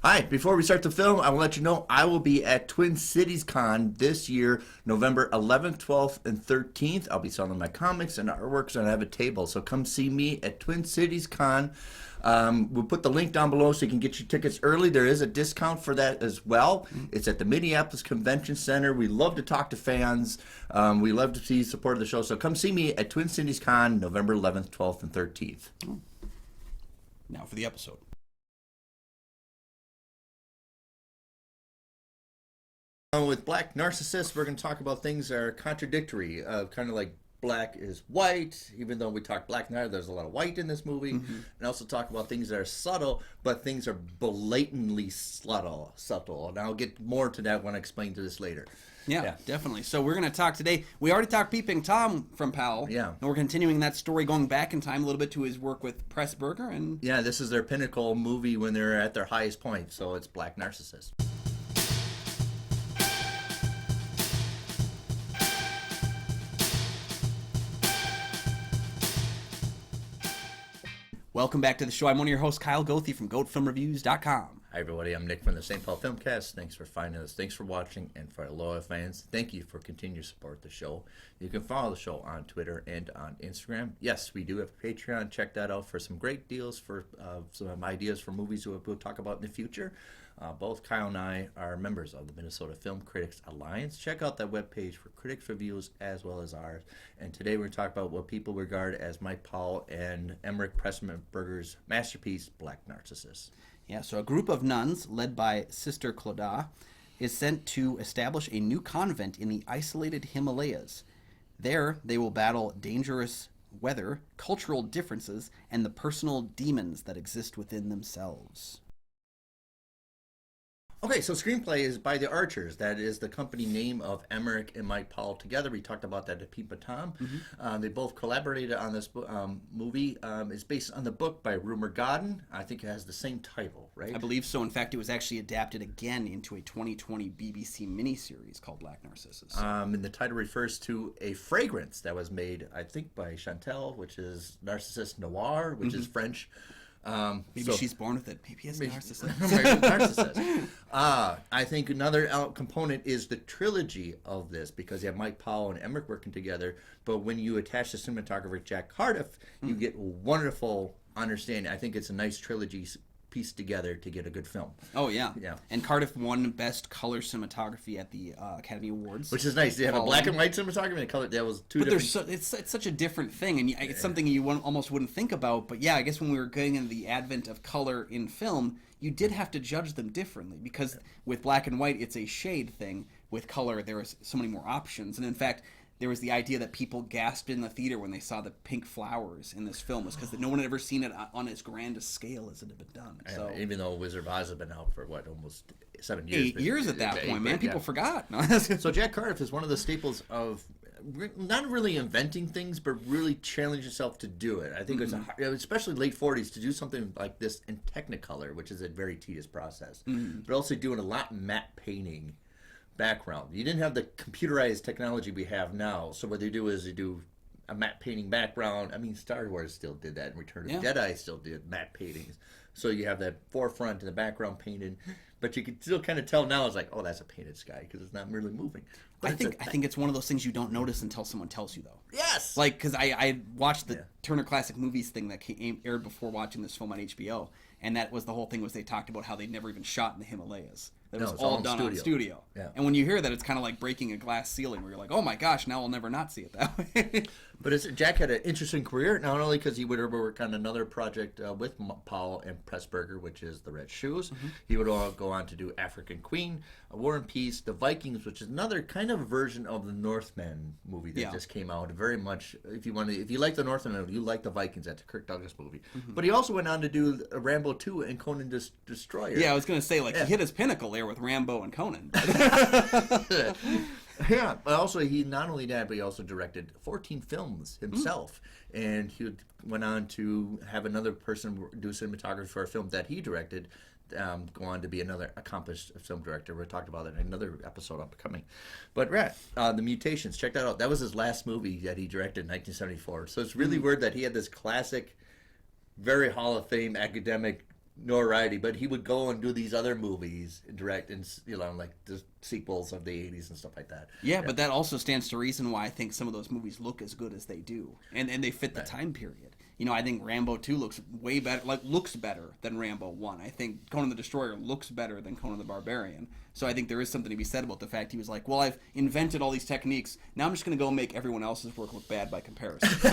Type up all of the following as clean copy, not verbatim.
Hi, before we start the film, I will let you know I will be at Twin Cities Con this year, November 11th, 12th, and 13th. I'll be selling my comics and artworks, and I have a table. So come see me at Twin Cities Con. We'll put the link down below so you can get your tickets early. There is a discount for that as well. It's at the Minneapolis Convention Center. We love to talk to fans. We love to see support of the show. So come see me at Twin Cities Con, November 11th, 12th, and 13th. Now for the episode. With Black Narcissus, we're going to talk about things that are contradictory, kind of like black is white, even though we talk black and white, there's a lot of white in this movie, and also talk about things that are subtle, but things are blatantly subtle. And I'll get more to that when I explain to this later. Yeah, definitely. So we're going to talk today. We already talked Peeping Tom from Powell. Yeah. And we're continuing that story, going back in time a little bit to his work with Pressburger. And yeah, this is their pinnacle movie when they're at their highest point, so it's Black Narcissus. welcome back to the show. I'm one of your hosts, Kyle Goethe from GoatFilmReviews.com. Hi, everybody. I'm Nick from the St. Paul Filmcast. Thanks for finding us. Thanks for watching. And for our loyal fans, thank you for continuing to support the show. You can follow the show on Twitter and on Instagram. Yes, we do have a Patreon. Check that out for some great deals, for some ideas for movies we'll talk about in the future. Both Kyle and I are members of the Minnesota Film Critics Alliance. Check out that webpage for critics' reviews as well as ours. And today we're going to talk about what people regard as Mike Powell and Emmerich Pressburger's masterpiece, Black Narcissus. Yeah, so a group of nuns, led by Sister Clodagh, is sent to establish a new convent in the isolated Himalayas. There, they will battle dangerous weather, cultural differences, and the personal demons that exist within themselves. Okay, so screenplay is by the Archers. That is the company name of Emmerich and Mike Powell together. We talked about that at Peeping Tom. They both collaborated on this movie. It's based on the book by Rumer Godden. I think it has the same title, right? I believe so. In fact, it was actually adapted again into a 2020 BBC miniseries called Black Narcissus. And the title refers to a fragrance that was made, I think, by Chantel, which is Narcissus Noir, which is French. Maybe she's born with it. Maybe it's Narcissus. Narcissus. I think another component is the trilogy of this, because you have Mike Powell and Emmerich working together, but when you attach the cinematographer Jack Cardiff, you get wonderful understanding. I think it's a nice trilogy pieced together to get a good film. Oh, yeah. And Cardiff won Best Color Cinematography at the Academy Awards. Which is nice. They have a black and white cinematography and a color. That was two different. It's such a different thing, and it's something you almost wouldn't think about. But yeah, I guess when we were getting into the advent of color in film, you did have to judge them differently, because with black and white, it's a shade thing. With color, there was so many more options. And in fact, there was the idea that people gasped in the theater when they saw the pink flowers in this film, was because no one had ever seen it on as grand a scale as it had been done. So, even though Wizard of Oz has been out for, almost 7 years? 8 years at that point, man. People forgot. So Jack Cardiff is one of the staples of not really inventing things, but really challenging yourself to do it. I think it's especially late 40s to do something like this in Technicolor, which is a very tedious process, but also doing a lot matte painting background. You didn't have the computerized technology we have now, so what they do is they do a matte painting background. I mean, Star Wars still did that, and Return of the Jedi still did matte paintings. So you have that forefront and the background painted, but you can still kind of tell now it's like, oh, that's a painted sky, because it's not really moving. But I think it's one of those things you don't notice until someone tells you, though. Yes! Like, because I watched the Turner Classic Movies thing that aired before watching this film on HBO, and that was the whole thing, was they talked about how they'd never even shot in the Himalayas. That was all done on studio. Yeah. And when you hear that, it's kind of like breaking a glass ceiling, where you're like, oh my gosh, now I'll never not see it that way. But Jack had an interesting career, not only because he would work on another project with Powell and Pressburger, which is The Red Shoes. He would go on to do African Queen, War and Peace, The Vikings, which is another kind of version of the Northman movie that just came out. Very much, if you like the Northman, you like the Vikings. That's a Kirk Douglas movie. But he also went on to do Rambo 2 and Conan Destroyer. Yeah, I was going to say, he hit his pinnacle there with Rambo and Conan. Yeah, but also he not only that, but he also directed 14 films himself, and he went on to have another person do cinematography for a film that he directed, go on to be another accomplished film director. We'll talk about that in another episode upcoming. But The Mutations, check that out. That was his last movie that he directed in 1974. So it's really weird that he had this classic, very Hall of Fame academic notoriety, but he would go and do these other movies, direct, and like the sequels of the '80s and stuff like that. Yeah, but that also stands to reason why I think some of those movies look as good as they do, and they fit the time period. I think Rambo 2 looks way better, looks better than Rambo 1. I think Conan the Destroyer looks better than Conan the Barbarian. So I think there is something to be said about the fact he was like, well, I've invented all these techniques. Now I'm just going to go make everyone else's work look bad by comparison. So.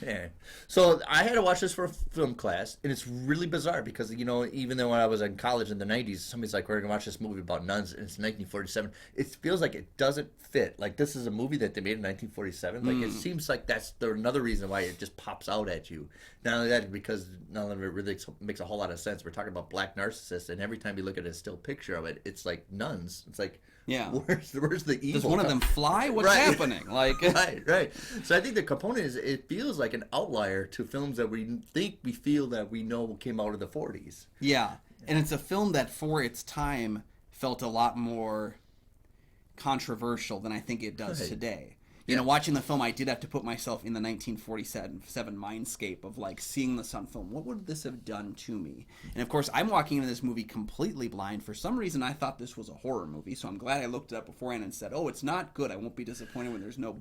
Yeah. So I had to watch this for a film class, and it's really bizarre because, even though when I was in college in the 90s, somebody's like, we're going to watch this movie about nuns, and it's 1947. It feels like it doesn't fit. Like, this is a movie that they made in 1947. Like, it seems like that's another reason why it just pops out at you. Not only that, because none of it really makes a whole lot of sense. We're talking about black narcissists, and every time you look at a still picture of it, it's like nuns. It's like, yeah, where's the evil? Does one of them fly? What's happening? Like, right. So I think the component is it feels like an outlier to films that we feel that we know came out of the 40s. Yeah, and it's a film that for its time felt a lot more controversial than I think it does today. Watching the film, I did have to put myself in the 1947 mindscape of seeing this on film. What would this have done to me? And of course, I'm walking into this movie completely blind. For some reason, I thought this was a horror movie, so I'm glad I looked it up beforehand and said, "Oh, it's not good. I won't be disappointed when there's no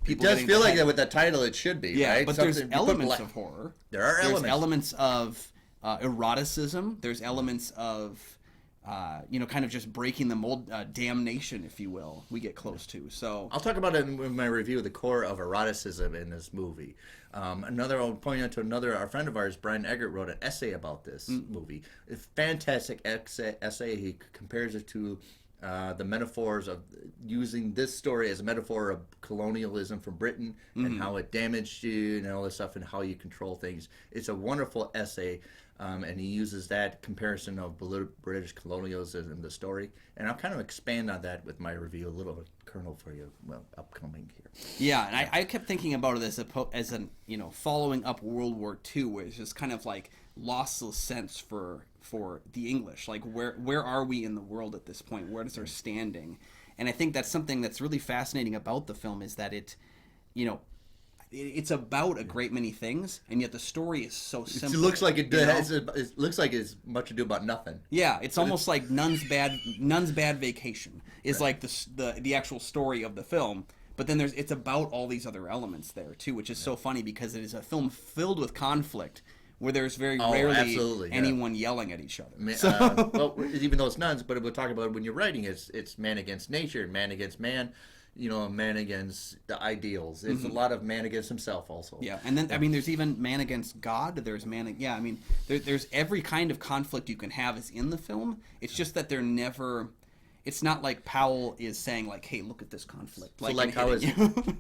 people." It does feel like that with the title. It should be, right? But there's elements of horror. There's elements of eroticism. There's elements of kind of just breaking the mold, damnation, if you will, we get close to. So I'll talk about it in my review, the core of eroticism in this movie. I'll point out to our friend of ours, Brian Eggert, wrote an essay about this movie. A fantastic essay. He compares it to the metaphors of using this story as a metaphor of colonialism from Britain and how it damaged you and all this stuff and how you control things. It's a wonderful essay. And he uses that comparison of British colonialism in the story. And I'll kind of expand on that with my review a little bit, Colonel, for you, upcoming here. Yeah, and I kept thinking about it as following up World War II, where it's just kind of lost the sense for the English. Like, where are we in the world at this point? Where is our standing? And I think that's something that's really fascinating about the film is that it's about a great many things, and yet the story is so simple. It looks like it looks like it's much ado about nothing. Yeah, it's almost like Nun's Bad Vacation is like the actual story of the film. But then it's about all these other elements there too, which is so funny because it is a film filled with conflict where there's very rarely anyone yelling at each other. Well, even though it's nuns, but we'll talk about when you're writing, it's man against nature and man against man. Man against the ideals. It's a lot of man against himself also. Yeah, and then, there's even man against God. There's there's every kind of conflict you can have is in the film. It's just that they're never... It's not like Powell is saying, hey, look at this conflict. So how is...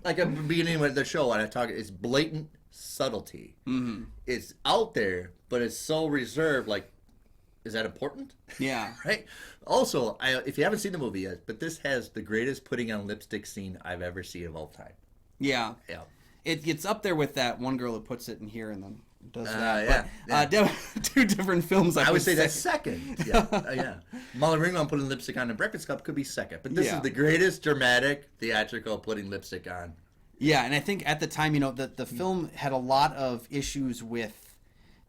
like at the beginning of the show, when I talk, it's blatant subtlety. Mm-hmm. It's out there, but it's so reserved, is that important? Yeah. Right? Also, if you haven't seen the movie yet, but this has the greatest putting on lipstick scene I've ever seen of all time. Yeah. Yeah. It gets up there with that one girl who puts it in here and then does that. Two different films, I would say that's second. Yeah. Yeah. Molly Ringwald putting lipstick on in Breakfast Club could be second. But this is the greatest dramatic, theatrical putting lipstick on. Yeah, and I think at the time, the film had a lot of issues with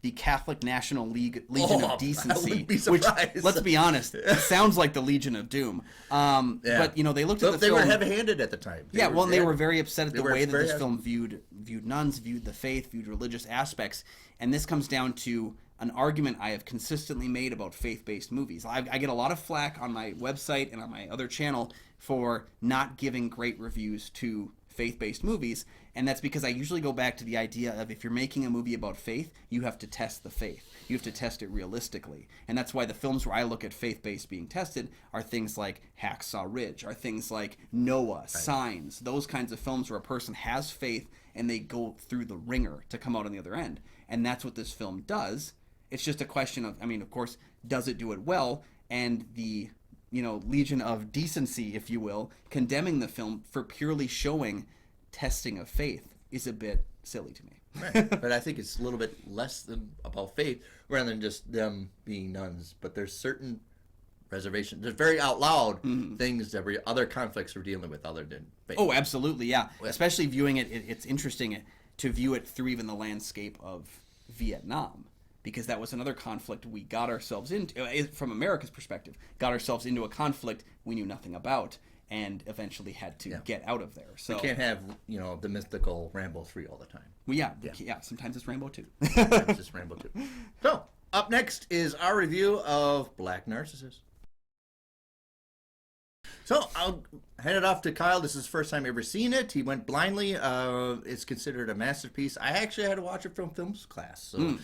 the Catholic National Legion of Decency, which, let's be honest, sounds like the Legion of Doom. But they looked at the film. They were heavy-handed at the time. They were very upset at the way that this film viewed nuns, viewed the faith, viewed religious aspects, and this comes down to an argument I have consistently made about faith-based movies. I get a lot of flack on my website and on my other channel for not giving great reviews to faith-based movies, and that's because I usually go back to the idea of if you're making a movie about faith, you have to test the faith. You have to test it realistically. And that's why the films where I look at faith-based being tested are things like Hacksaw Ridge, are things like Noah, Signs, those kinds of films where a person has faith and they go through the ringer to come out on the other end. And that's what this film does. It's just a question of, of course, does it do it well? And the Legion of Decency, if you will, condemning the film for purely showing testing of faith is a bit silly to me. Right. But I think it's a little bit less than about faith rather than just them being nuns. But there's certain reservations. There's very out loud things that other conflicts we're dealing with other than faith. Oh, absolutely, yeah. Especially viewing it, it's interesting to view it through even the landscape of Vietnam. because that was another conflict we got ourselves into, from America's perspective, got ourselves into a conflict we knew nothing about and eventually had to get out of there. So we can't have, the mythical Rambo 3 all the time. Well, yeah, sometimes it's Rambo 2. Sometimes it's Rambo 2. So, up next is our review of Black Narcissus. So I'll hand it off to Kyle. This is the first time ever seen it. He went blindly. It's considered a masterpiece. I actually had to watch it from films class. So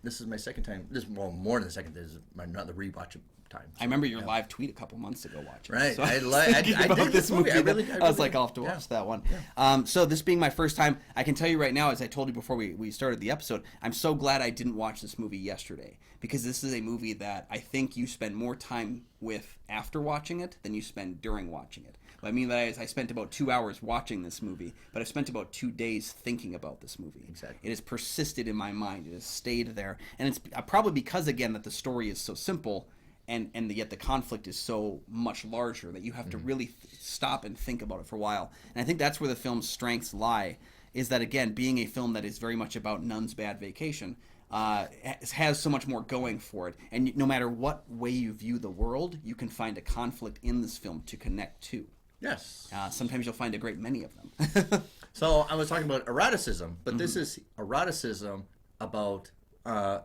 this is my second time. More than the second. This is another rewatch time. So, I remember your live tweet a couple months ago watching. Right. So I dig this movie. I was like, I'll have to watch that one. Yeah. So this being my first time, I can tell you right now, as I told you before we started the episode, I'm so glad I didn't watch this movie yesterday, because this is a movie that I think you spend more time with after watching it than you spend during watching it. What I mean by that is I spent about 2 hours watching this movie, but I've spent about 2 days thinking about this movie. Exactly. It has persisted in my mind. It has stayed there. And it's probably because, again, that the story is so simple and yet the conflict is so much larger that you have to really stop and think about it for a while. And I think that's where the film's strengths lie, is that, again, being a film that is very much about Nun's Bad Vacation, has so much more going for it. And no matter what way you view the world, you can find a conflict in this film to connect to. Yes. Sometimes you'll find a great many of them. So I was talking about eroticism, but this is eroticism about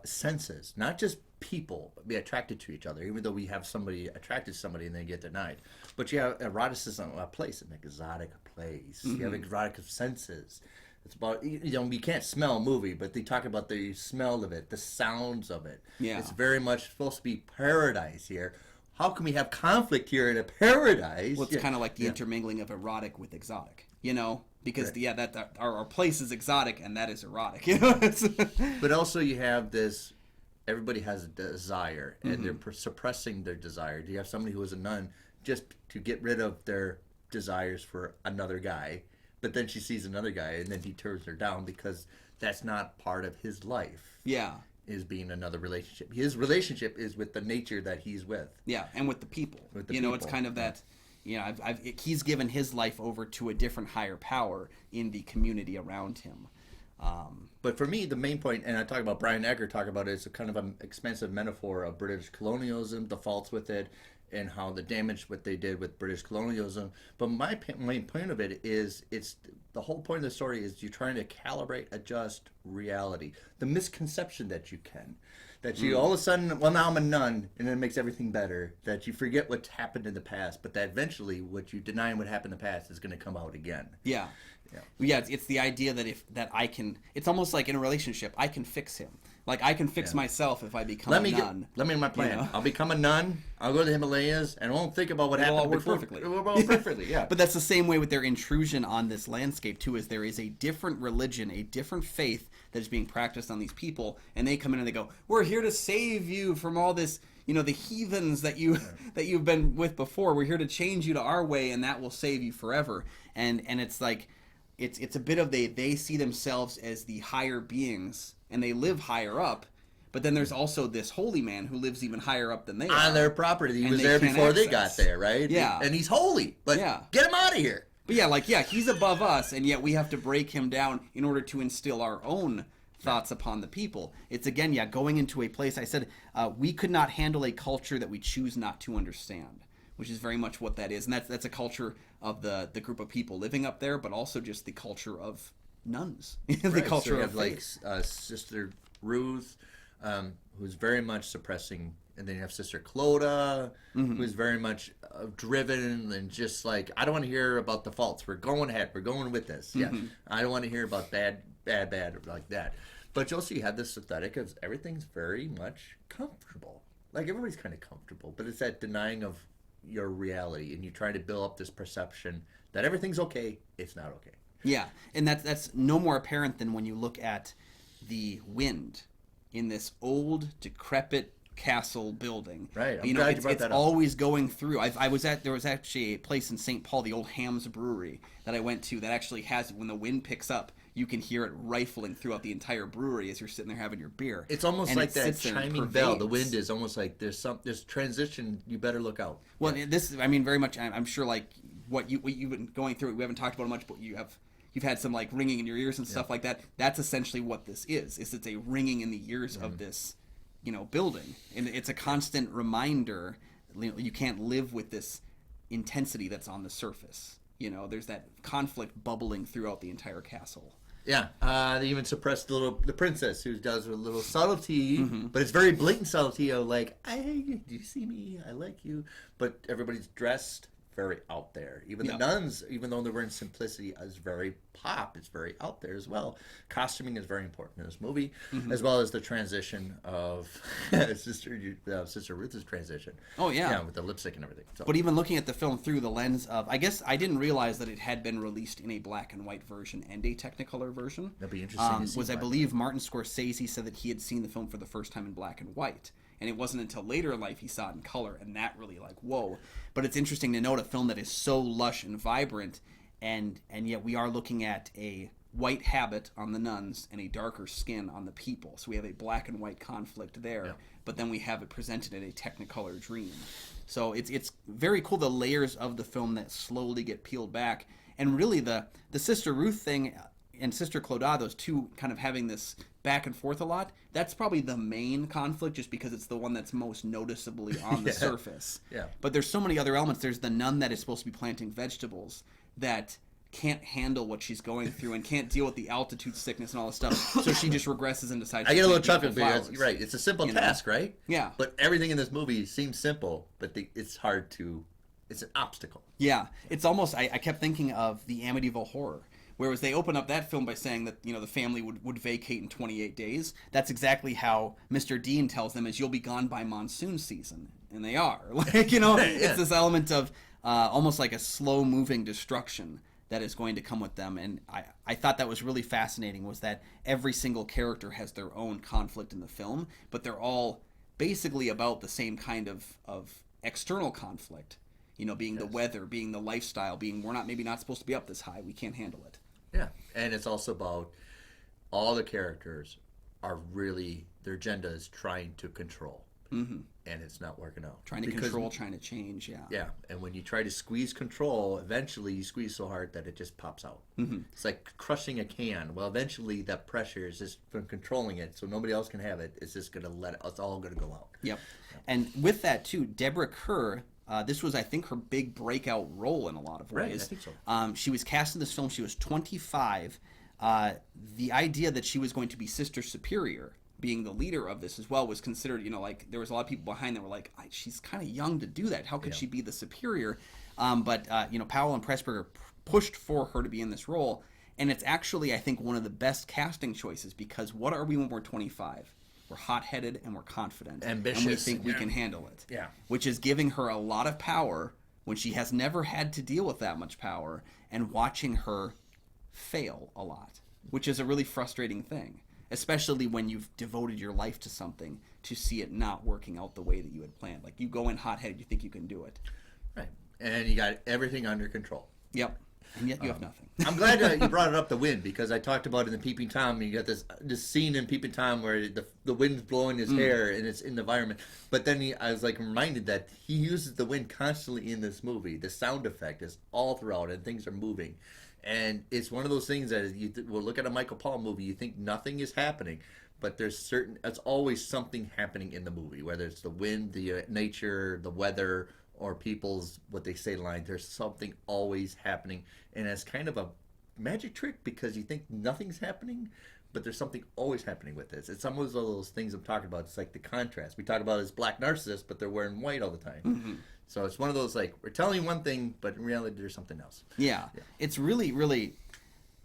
senses, not just people be attracted to each other, even though we have somebody attracted to somebody and they get denied. But you have eroticism, a place, an exotic place. You have erotic senses. It's about, we can't smell a movie, but they talk about the smell of it, the sounds of it. Yeah. It's very much supposed to be paradise here. How can we have conflict here in a paradise? Well, it's kind of like the intermingling of erotic with exotic, because our place is exotic and that is erotic. But also you have this, everybody has a desire and they're suppressing their desire. Do you have somebody who is a nun just to get rid of their desires for another guy, but then she sees another guy and then he turns her down because that's not part of his life. Yeah. Is being another relationship. His relationship is with the nature that he's with. Yeah, and with the people. With the people. It's kind of that, he's given his life over to a different higher power in the community around him. But for me, the main point, and I talk about Brian Egger talk about it, is a kind of an expensive metaphor of British colonialism, the faults with it, and how the damage what they did with British colonialism. But my main point of it is, it's the whole point of the story is you're trying to calibrate, adjust reality. The misconception that you can. That you all of a sudden, well, now I'm a nun, and it makes everything better. That you forget what's happened in the past, but that eventually what you deny what happened in the past is going to come out again. Yeah. It's the idea that I can. It's almost like in a relationship, I can fix him. Like I can fix myself if I become a nun. Let me my plan. I'll become a nun. I'll go to the Himalayas and I won't think about what happened. It'll all work perfectly. It will work perfectly. Yeah. But that's the same way with their intrusion on this landscape too. Is there is a different religion, a different faith that is being practiced on these people, and they come in and they go, "We're here to save you from all this." The heathens that you've been with before. We're here to change you to our way, and that will save you forever. And it's like, it's a bit of they see themselves as the higher beings, and they live higher up. But then there's also this holy man who lives even higher up than they are. On their property. He was there before they got there, right? Yeah. And he's holy, but get him out of here. But he's above us, and yet we have to break him down in order to instill our own thoughts upon the people. It's again, going into a place. I said we could not handle a culture that we choose not to understand, which is very much what that is, and that's a culture of the group of people living up there, but also just the culture of nuns, the culture of like Sister Ruth, who's very much suppressing, and then you have Sister Clodagh, who's very much driven and just like, I don't want to hear about the faults. We're going ahead. We're going with this. Yeah, I don't want to hear about bad like that. But you also have this aesthetic of everything's very much comfortable. Like everybody's kind of comfortable, but it's that denying of your reality, and you try to build up this perception that everything's okay. It's not okay. Yeah, and that's no more apparent than when you look at the wind in this old, decrepit castle building. Right. It's always going through. There was actually a place in St. Paul, the old Hams Brewery, that I went to that actually has, when the wind picks up, you can hear it rifling throughout the entire brewery as you're sitting there having your beer. It's almost like that chiming bell. The wind is almost like there's transition. You better look out. Well, very much. I'm sure like what you've been going through. We haven't talked about it much, but you have you've had some like ringing in your ears and stuff like that. That's essentially what this is it's a ringing in the ears of this, building, and it's a constant reminder. You can't live with this intensity that's on the surface. There's that conflict bubbling throughout the entire castle. Yeah, they even suppressed the princess, who does a little subtlety, but it's very blatant subtlety of like, do you see me? I like you. But everybody's dressed very out there. Even the nuns, even though they were in simplicity, is very pop. It's very out there as well. Costuming is very important in this movie, as well as the transition of Sister Ruth's transition. Oh, yeah. Yeah, with the lipstick and everything. So. But even looking at the film through the lens of, I guess I didn't realize that it had been released in a black and white version and a Technicolor version. That'd be interesting to see. I believe Martin Scorsese said that he had seen the film for the first time in black and white. And it wasn't until later in life he saw it in color, and that really like, whoa. But it's interesting to note a film that is so lush and vibrant, and yet we are looking at a white habit on the nuns and a darker skin on the people. So we have a black and white conflict there, but then we have it presented in a Technicolor dream. So it's very cool, the layers of the film that slowly get peeled back. And really the Sister Ruth thing and Sister Clodagh, those two kind of having this back and forth a lot, that's probably the main conflict, just because it's the one that's most noticeably on the surface. Yeah. But there's so many other elements. There's the nun that is supposed to be planting vegetables that can't handle what she's going through and can't deal with the altitude sickness and all this stuff, so she just regresses and decides. I get a little chuckle because you're right. It's a simple task, right? Yeah. But everything in this movie seems simple, but it's hard to. It's an obstacle. Yeah. It's almost. I kept thinking of the Amityville Horror. Whereas they open up that film by saying that, the family would vacate in 28 days. That's exactly how Mr. Dean tells them is, you'll be gone by monsoon season. And they are. It's this element of almost like a slow-moving destruction that is going to come with them. And I thought that was really fascinating, was that every single character has their own conflict in the film, but they're all basically about the same kind of external conflict. Being the weather, being the lifestyle, being we're maybe not supposed to be up this high. We can't handle it. Yeah, and it's also about all the characters are really, their agenda is trying to control, and it's not working out. Trying to control, trying to change, yeah. Yeah, and when you try to squeeze control, eventually you squeeze so hard that it just pops out. It's like crushing a can. Well, eventually that pressure is just from controlling it, so nobody else can have it. It's just going to it's all going to go out. Yep. And with that, too, Deborah Kerr, this was, I think, her big breakout role in a lot of ways. Right, I think so. She was cast in this film. She was 25. The idea that she was going to be Sister Superior, being the leader of this as well, was considered, there was a lot of people behind that were like, she's kind of young to do that. How could she be the superior? But Powell and Pressburger pushed for her to be in this role. And it's actually, I think, one of the best casting choices, because what are we when we're 25? We're hot-headed and we're confident. Ambitious. And we think we can handle it. Yeah. Which is giving her a lot of power when she has never had to deal with that much power, and watching her fail a lot, which is a really frustrating thing, especially when you've devoted your life to something to see it not working out the way that you had planned. Like, you go in hot-headed, you think you can do it. Right. And you got everything under control. Yep. And yet you have nothing. I'm glad you brought it up, the wind, because I talked about it in the Peeping Tom. You got this scene in Peeping Tom where the wind's blowing his hair and it's in the environment. But then I was like reminded that he uses the wind constantly in this movie. The sound effect is all throughout, and things are moving. And it's one of those things that you will look at a Michael Paul movie, you think nothing is happening, but there's always something happening in the movie, whether it's the wind, the nature, the weather, or people's what they say line. There's something always happening, and it's kind of a magic trick, because you think nothing's happening, but there's something always happening with this. It's some of those things I'm talking about. It's like the contrast. We talk about this black Narcissus, but they're wearing white all the time. So it's one of those, like, we're telling you one thing, but in reality there's something else. Yeah. It's really, really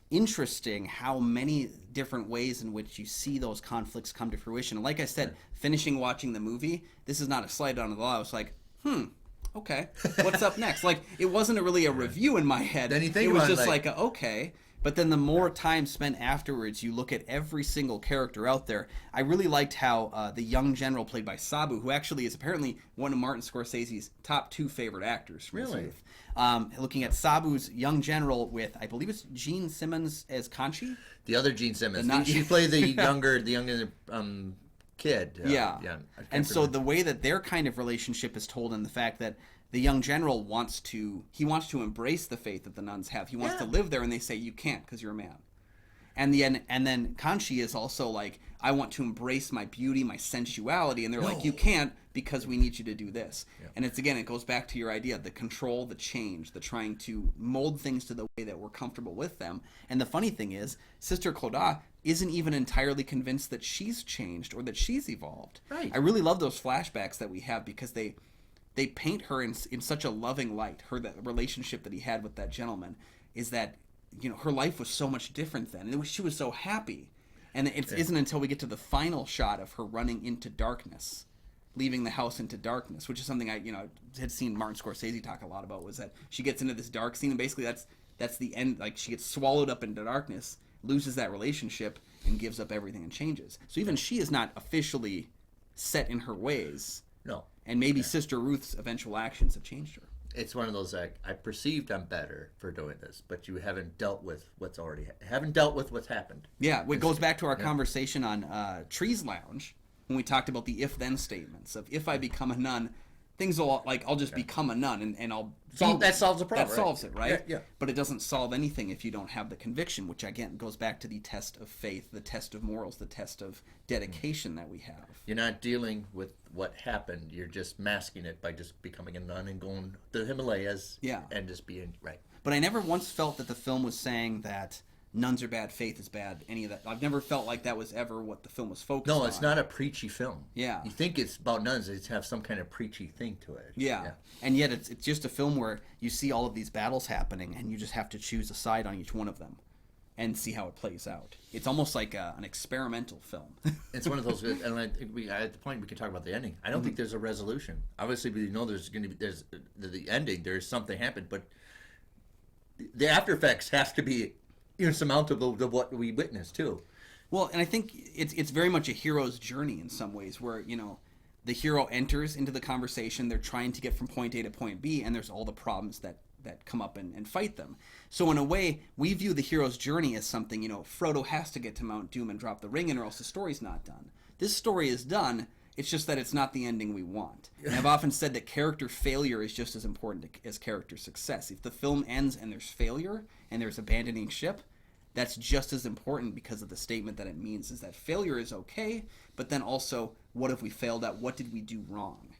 interesting how many different ways in which you see those conflicts come to fruition. And like I said, finishing watching the movie, this is not a slight on the law. I was like, okay, what's up next? Like, it wasn't really a review in my head. Anything it was just like okay. But then the more time spent afterwards, you look at every single character out there. I really liked how the young general played by Sabu, who actually is apparently one of Martin Scorsese's top 2 favorite actors from his youth. Looking at Sabu's young general with, I believe it's Gene Simmons as Conchi? The other Gene Simmons. She played the younger kid. Yeah. I And can't so remember. the way that their kind of relationship is told in the fact that the young general wants to embrace the faith that the nuns have. He wants to live there, and they say, you can't because you're a man. And then Kanchi is also like, I want to embrace my beauty, my sensuality, and they're like, you can't because we need you to do this. Yeah. And it goes back to your idea, the control, the change, the trying to mold things to the way that we're comfortable with them. And the funny thing is, Sister Claude isn't even entirely convinced that she's changed or that she's evolved. Right. I really love those flashbacks that we have because they paint her in such a loving light. That relationship that he had with that gentleman is that, her life was so much different then. And she was so happy. And it isn't until we get to the final shot of her running into darkness, leaving the house into darkness, which is something I had seen Martin Scorsese talk a lot about, was that she gets into this dark scene, and basically that's the end. Like, she gets swallowed up into darkness, loses that relationship, and gives up everything and changes. So even she is not officially set in her ways. No. And maybe Sister Ruth's eventual actions have changed her. It's one of those, like, I perceived I'm better for doing this, but you haven't dealt with what's happened. Yeah, it goes back to our conversation on Trees Lounge, when we talked about the if-then statements of, if I become a nun, things will, like, I'll just become a nun and I'll... That solves the problem. That solves it, right? Yeah. But it doesn't solve anything if you don't have the conviction, which, again, goes back to the test of faith, the test of morals, the test of dedication that we have. You're not dealing with what happened. You're just masking it by just becoming a nun and going to the Himalayas and just being right. But I never once felt that the film was saying that nuns are bad, faith is bad, any of that. I've never felt like that was ever what the film was focused on. No, it's not a preachy film. Yeah. You think it's about nuns, it's have some kind of preachy thing to it. Yeah. And yet it's just a film where you see all of these battles happening and you just have to choose a side on each one of them and see how it plays out. It's almost like an experimental film. It's one of those, and I think at the point we can talk about the ending. I don't think there's a resolution. Obviously, we know there's going to be, the ending, there's something happened, but the after effects has to be insurmountable to what we witnessed too. Well, and I think it's very much a hero's journey in some ways, where the hero enters into the conversation, they're trying to get from point A to point B, and there's all the problems that come up and fight them. So in a way, we view the hero's journey as something, Frodo has to get to Mount Doom and drop the ring in, or else the story's not done. This story is done. It's just that it's not the ending we want. And I've often said that character failure is just as important as character success. If the film ends and there's failure and there's abandoning ship, that's just as important, because of the statement that it means is that failure is okay, but then also, what have we failed at? What did we do wrong?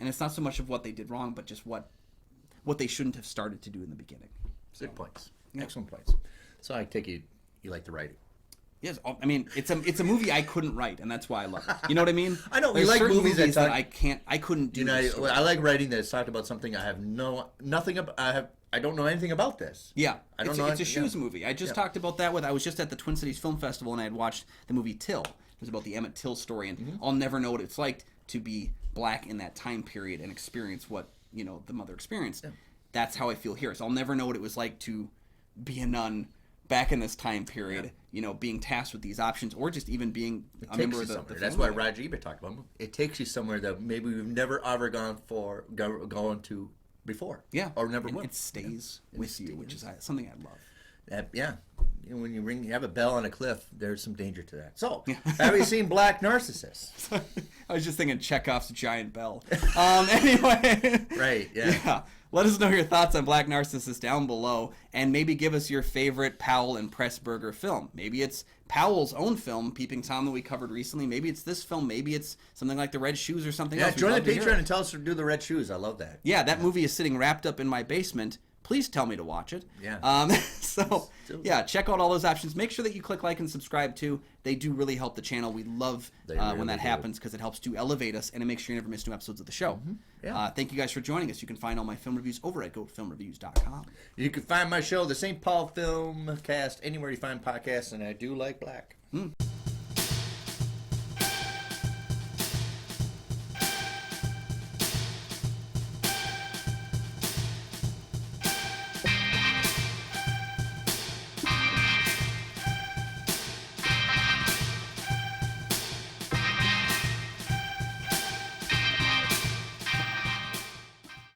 And it's not so much of what they did wrong, but just what they shouldn't have started to do in the beginning. Good points. Yeah. Excellent points. So I take it you like the writing. Yes, I mean it's a movie I couldn't write, and that's why I love it. You know what I mean? I know. There's You like certain movies that I couldn't do. I like writing that's talked about something I have nothing about. I don't know anything about this. Yeah, I don't it's, know. It's a shoes movie. I just talked about that I was just at the Twin Cities Film Festival, and I had watched the movie Till. It was about the Emmett Till story, and I'll never know what it's like to be black in that time period and experience what the mother experienced. Yeah. That's how I feel here. So I'll never know what it was like to be a nun back in this time period, being tasked with these options, or just even being a member of the family. That's why Roger Ebert talked about it. It takes you somewhere that maybe we've never ever gone to before. Yeah. Or never will. It stays with you, which is something I love. Yeah. When you have a bell on a cliff, there's some danger to that. So, have you seen Black Narcissus? I was just thinking Chekhov's giant bell. Anyway. Right, yeah. Let us know your thoughts on Black Narcissus down below, and maybe give us your favorite Powell and Pressburger film. Maybe it's Powell's own film, Peeping Tom, that we covered recently. Maybe it's this film. Maybe it's something like The Red Shoes or something else. Join the Patreon and tell us to do The Red Shoes. I love that. Yeah, that movie is sitting wrapped up in my basement. Please tell me to watch it. Yeah. Check out all those options. Make sure that you click like and subscribe too. They do really help the channel. We love when that happens, because it helps to elevate us, and it makes sure you never miss new episodes of the show. Mm-hmm. Yeah. Thank you guys for joining us. You can find all my film reviews over at goatfilmreviews.com. You can find my show, the St. Paul Filmcast, anywhere you find podcasts, and I do like black.